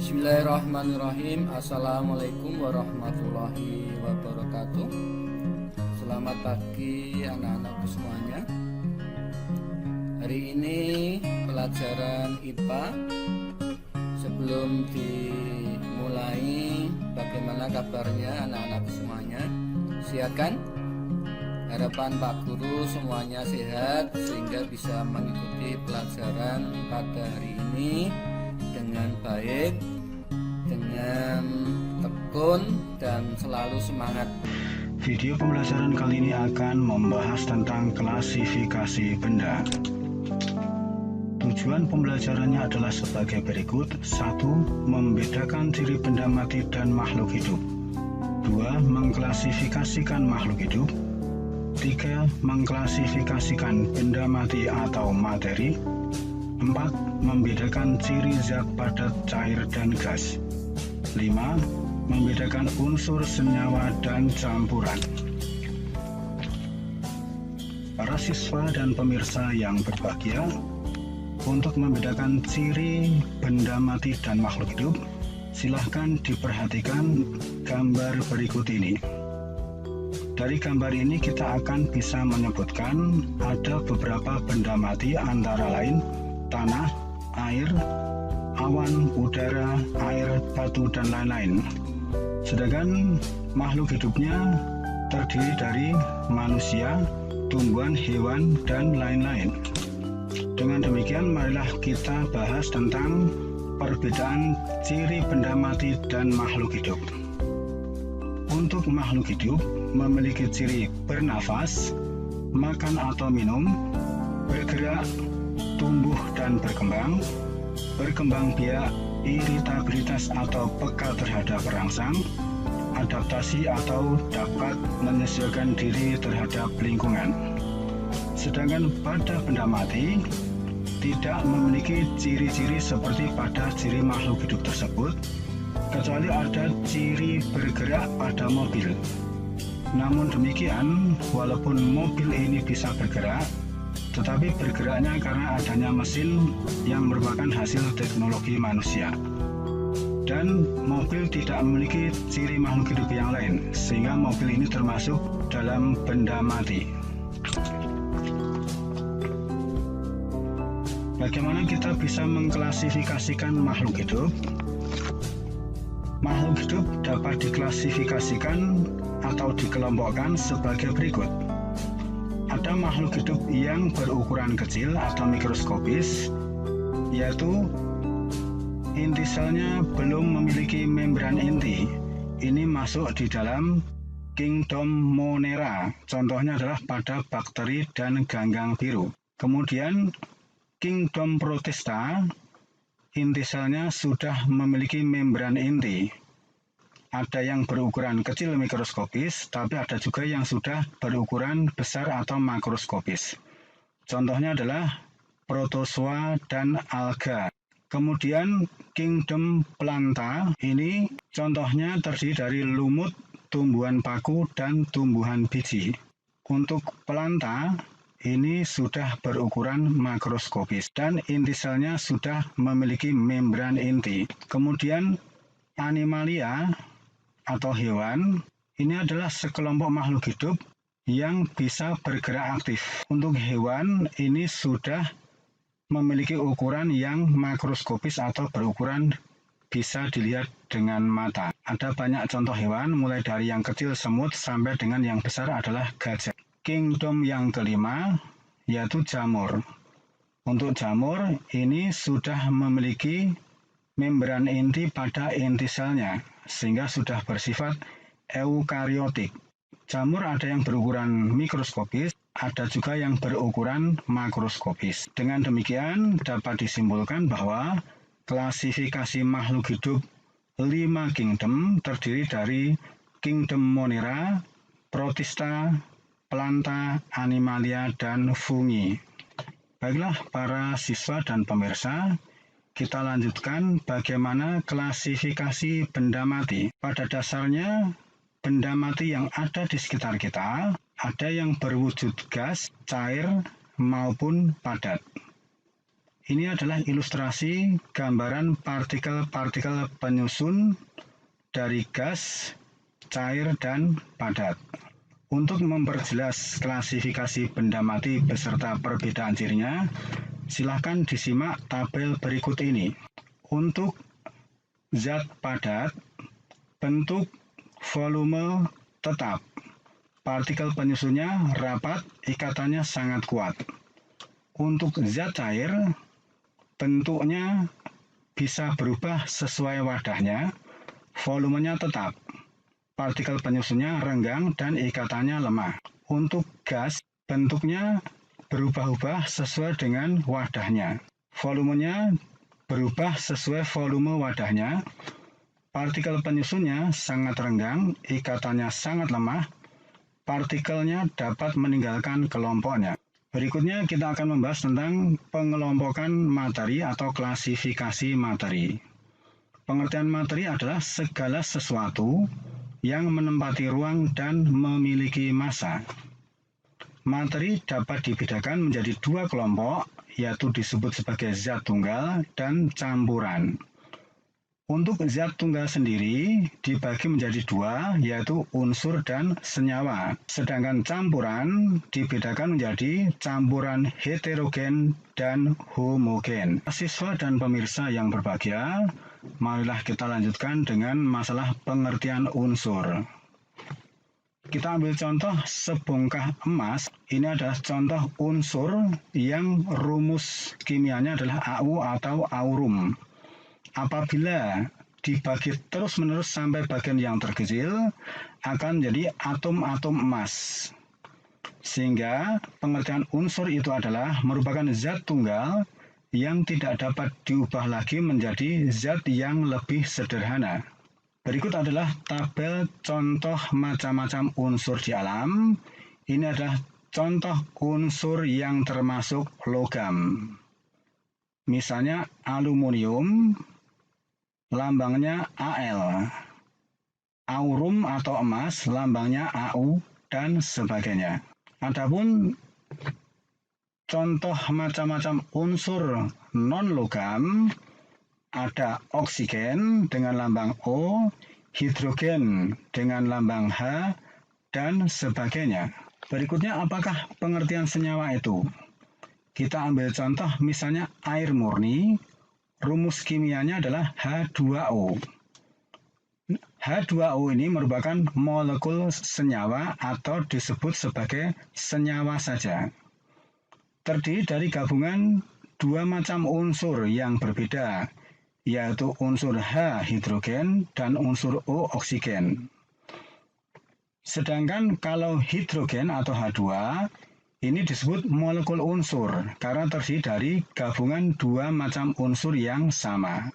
Bismillahirrahmanirrahim. Assalamualaikum warahmatullahi wabarakatuh. Selamat pagi anak-anakku semuanya. Hari ini pelajaran IPA. Sebelum dimulai, bagaimana kabarnya anak-anakku semuanya? Siapkan? Harapan Pak Guru semuanya sehat sehingga bisa mengikuti pelajaran pada hari ini dengan baik, dengan tekun, dan selalu semangat. Video pembelajaran kali ini akan membahas tentang klasifikasi benda. Tujuan pembelajarannya adalah sebagai berikut. 1. Membedakan ciri benda mati dan makhluk hidup. 2. Mengklasifikasikan makhluk hidup. 3. Mengklasifikasikan benda mati atau materi. 4. Membedakan ciri zat padat, cair, dan gas. 5. Membedakan unsur senyawa dan campuran. Para siswa dan pemirsa yang berbahagia, untuk membedakan ciri benda mati dan makhluk hidup, silahkan diperhatikan gambar berikut ini. Dari gambar ini kita akan bisa menyebutkan ada beberapa benda mati antara lain tanah, air, awan, udara, air, batu, dan lain-lain. Sedangkan makhluk hidupnya terdiri dari manusia, tumbuhan, hewan, dan lain-lain. Dengan demikian, marilah kita bahas tentang perbedaan ciri benda mati dan makhluk hidup. Untuk makhluk hidup memiliki ciri bernafas, makan atau minum, bergerak, tumbuh dan berkembang, berkembang biak, iritabilitas atau peka terhadap perangsang, adaptasi atau dapat menyesuaikan diri terhadap lingkungan. Sedangkan pada benda mati tidak memiliki ciri-ciri seperti pada ciri makhluk hidup tersebut, kecuali ada ciri bergerak pada mobil. Namun demikian, walaupun mobil ini bisa bergerak, tetapi bergeraknya karena adanya mesin yang merupakan hasil teknologi manusia. Dan mobil tidak memiliki ciri makhluk hidup yang lain, sehingga mobil ini termasuk dalam benda mati. Bagaimana kita bisa mengklasifikasikan makhluk hidup? Makhluk hidup dapat diklasifikasikan atau dikelompokkan sebagai berikut. Ada makhluk hidup yang berukuran kecil atau mikroskopis, yaitu inti selnya belum memiliki membran inti. Ini masuk di dalam kingdom Monera. Contohnya adalah pada bakteri dan ganggang biru. Kemudian kingdom Protista, inti selnya sudah memiliki membran inti. Ada yang berukuran kecil mikroskopis, tapi ada juga yang sudah berukuran besar atau makroskopis. Contohnya adalah protozoa dan alga. Kemudian kingdom Planta, ini contohnya terdiri dari lumut, tumbuhan paku, dan tumbuhan biji. Untuk Planta, ini sudah berukuran makroskopis dan inti selnya sudah memiliki membran inti. Kemudian Animalia atau hewan, ini adalah sekelompok makhluk hidup yang bisa bergerak aktif. Untuk hewan, ini sudah memiliki ukuran yang makroskopis atau berukuran bisa dilihat dengan mata. Ada banyak contoh hewan, mulai dari yang kecil semut sampai dengan yang besar adalah gajah. Kingdom yang kelima yaitu jamur. Untuk jamur ini sudah memiliki membran inti pada inti selnya sehingga sudah bersifat eukariotik. Jamur ada yang berukuran mikroskopis, ada juga yang berukuran makroskopis. Dengan demikian dapat disimpulkan bahwa klasifikasi makhluk hidup 5 kingdom terdiri dari kingdom Monera, Protista, Planta, Animalia, dan Fungi. Baiklah para siswa dan pemirsa, kita lanjutkan bagaimana klasifikasi benda mati. Pada dasarnya, benda mati yang ada di sekitar kita ada yang berwujud gas, cair, maupun padat. Ini adalah ilustrasi gambaran partikel-partikel penyusun dari gas, cair, dan padat. Untuk memperjelas klasifikasi benda mati beserta perbedaan cirinya, silakan disimak tabel berikut ini. Untuk zat padat, bentuk, volume tetap. Partikel penyusunnya rapat, ikatannya sangat kuat. Untuk zat cair, bentuknya bisa berubah sesuai wadahnya, volumenya tetap. Partikel penyusunnya renggang dan ikatannya lemah. Untuk gas, bentuknya berubah-ubah sesuai dengan wadahnya. Volumenya berubah sesuai volume wadahnya. Partikel penyusunnya sangat renggang, ikatannya sangat lemah. Partikelnya dapat meninggalkan kelompoknya. Berikutnya kita akan membahas tentang pengelompokan materi atau klasifikasi materi. Pengertian materi adalah segala sesuatu yang menempati ruang dan memiliki massa. Materi dapat dibedakan menjadi dua kelompok, yaitu disebut sebagai zat tunggal dan campuran. Untuk zat tunggal sendiri dibagi menjadi dua, yaitu unsur dan senyawa. Sedangkan campuran dibedakan menjadi campuran heterogen dan homogen. Siswa dan pemirsa yang berbahagia, marilah kita lanjutkan dengan masalah pengertian unsur. Kita ambil contoh sebongkah emas. Ini adalah contoh unsur yang rumus kimianya adalah Au atau aurum. Apabila dibagi terus-menerus sampai bagian yang terkecil, akan menjadi atom-atom emas. Sehingga pengertian unsur itu adalah merupakan zat tunggal yang tidak dapat diubah lagi menjadi zat yang lebih sederhana. Berikut adalah tabel contoh macam-macam unsur di alam. Ini adalah contoh unsur yang termasuk logam. Misalnya aluminium, lambangnya Al. Aurum atau emas, lambangnya Au, dan sebagainya. Adapun contoh macam-macam unsur non-logam, ada oksigen dengan lambang O, hidrogen dengan lambang H, dan sebagainya. Berikutnya, apakah pengertian senyawa itu? Kita ambil contoh misalnya air murni, rumus kimianya adalah H2O. H2O ini merupakan molekul senyawa atau disebut sebagai senyawa saja. Terdiri dari gabungan dua macam unsur yang berbeda, yaitu unsur H hidrogen dan unsur O oksigen. Sedangkan kalau hidrogen atau H2 ini disebut molekul unsur karena terdiri dari gabungan dua macam unsur yang sama.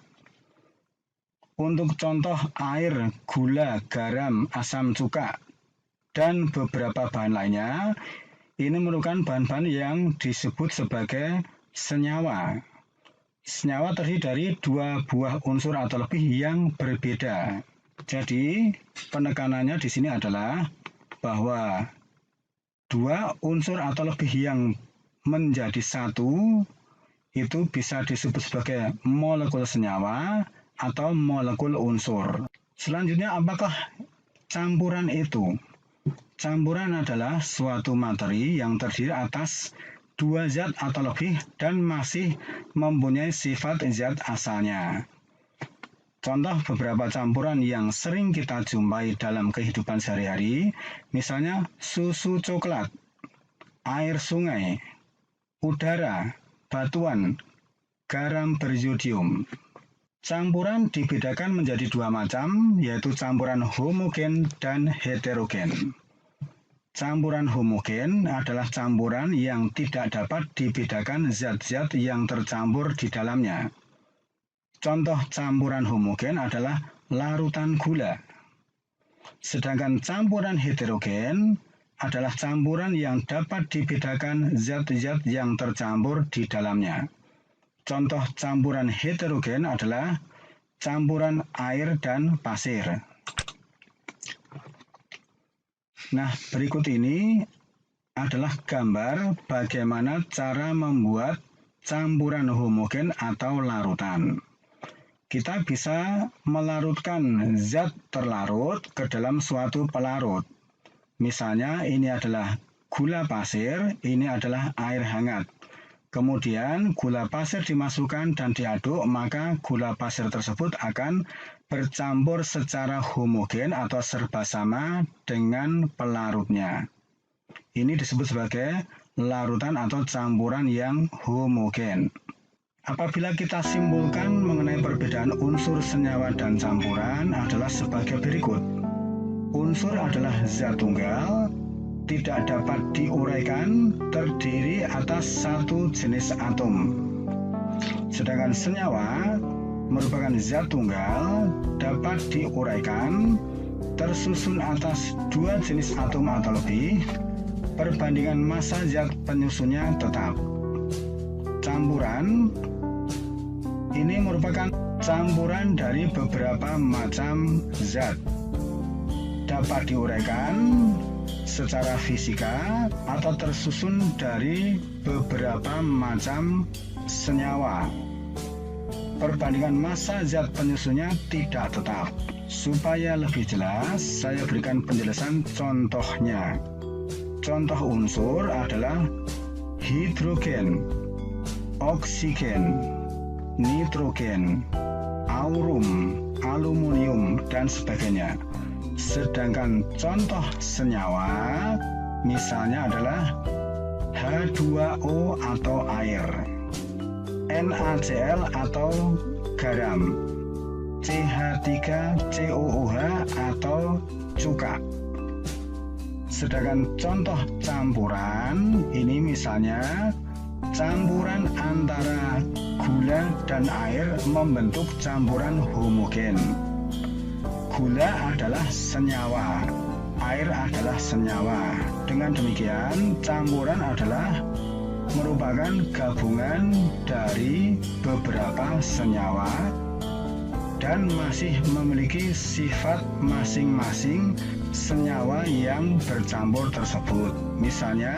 Untuk contoh air, gula, garam, asam cuka, dan beberapa bahan lainnya, ini merupakan bahan-bahan yang disebut sebagai senyawa. Senyawa terdiri dari dua buah unsur atau lebih yang berbeda. Jadi, penekanannya di sini adalah bahwa dua unsur atau lebih yang menjadi satu itu bisa disebut sebagai molekul senyawa atau molekul unsur. Selanjutnya, apakah campuran itu? Campuran adalah suatu materi yang terdiri atas dua zat atau lebih dan masih mempunyai sifat zat asalnya. Contoh beberapa campuran yang sering kita jumpai dalam kehidupan sehari-hari, misalnya susu coklat, air sungai, udara, batuan, garam beryodium. Campuran dibedakan menjadi dua macam, yaitu campuran homogen dan heterogen. Campuran homogen adalah campuran yang tidak dapat dibedakan zat-zat yang tercampur di dalamnya. Contoh campuran homogen adalah larutan gula. Sedangkan campuran heterogen adalah campuran yang dapat dibedakan zat-zat yang tercampur di dalamnya. Contoh campuran heterogen adalah campuran air dan pasir. Nah, berikut ini adalah gambar bagaimana cara membuat campuran homogen atau larutan. Kita bisa melarutkan zat terlarut ke dalam suatu pelarut. Misalnya ini adalah gula pasir, ini adalah air hangat. Kemudian gula pasir dimasukkan dan diaduk, maka gula pasir tersebut akan bercampur secara homogen atau serba sama dengan pelarutnya. Ini disebut sebagai larutan atau campuran yang homogen. Apabila kita simpulkan mengenai perbedaan unsur senyawa dan campuran adalah sebagai berikut. Unsur adalah zat tunggal, tidak dapat diuraikan, terdiri atas satu jenis atom. Sedangkan senyawa merupakan zat tunggal, dapat diuraikan, tersusun atas dua jenis atom atau lebih. Perbandingan massa zat penyusunnya tetap. Campuran ini merupakan campuran dari beberapa macam zat. Dapat diuraikan secara fisika atau tersusun dari beberapa macam senyawa. Perbandingan massa zat penyusunnya tidak tetap. Supaya lebih jelas, saya berikan penjelasan contohnya. Contoh unsur adalah hidrogen, oksigen, nitrogen, aurum, aluminium, dan sebagainya. Sedangkan contoh senyawa misalnya adalah H2O atau air, NaCl atau garam, CH3COOH atau cuka. Sedangkan contoh campuran ini misalnya campuran antara gula dan air membentuk campuran homogen. Gula adalah senyawa, air adalah senyawa. Dengan demikian, campuran adalah merupakan gabungan dari beberapa senyawa dan masih memiliki sifat masing-masing senyawa yang bercampur tersebut. Misalnya,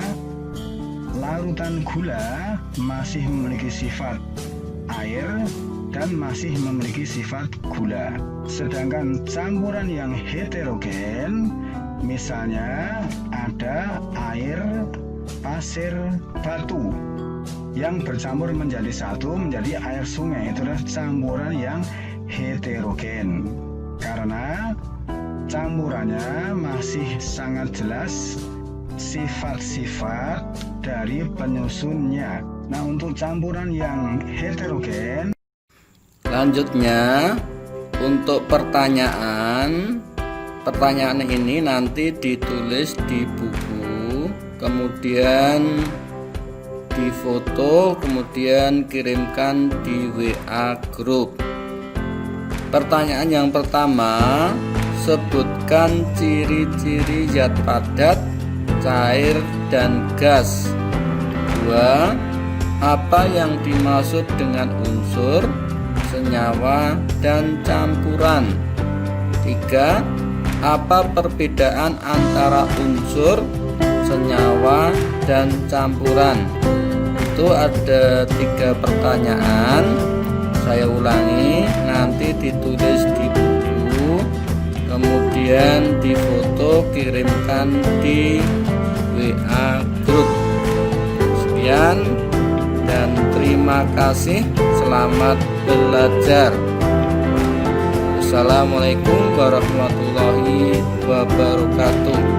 larutan gula masih memiliki sifat air dan masih memiliki sifat gula. Sedangkan campuran yang heterogen, misalnya ada air, pasir, batu yang bercampur menjadi satu menjadi air sungai. Itulah campuran yang heterogen. Karena campurannya masih sangat jelas sifat-sifat dari penyusunnya. Nah, untuk campuran yang heterogen, Selanjutnya untuk pertanyaan ini nanti ditulis di buku, kemudian difoto, kemudian kirimkan di WA grup. Pertanyaan yang pertama, sebutkan ciri-ciri zat padat, cair, dan gas. 2. Apa yang dimaksud dengan unsur, senyawa, dan campuran? 3. Apa perbedaan antara unsur, senyawa, dan campuran? Itu ada 3 pertanyaan. Saya ulangi, nanti ditulis di buku, kemudian difoto, kirimkan di WA grup. Sekian dan terima kasih. Selamat belajar. Assalamualaikum warahmatullahi wabarakatuh.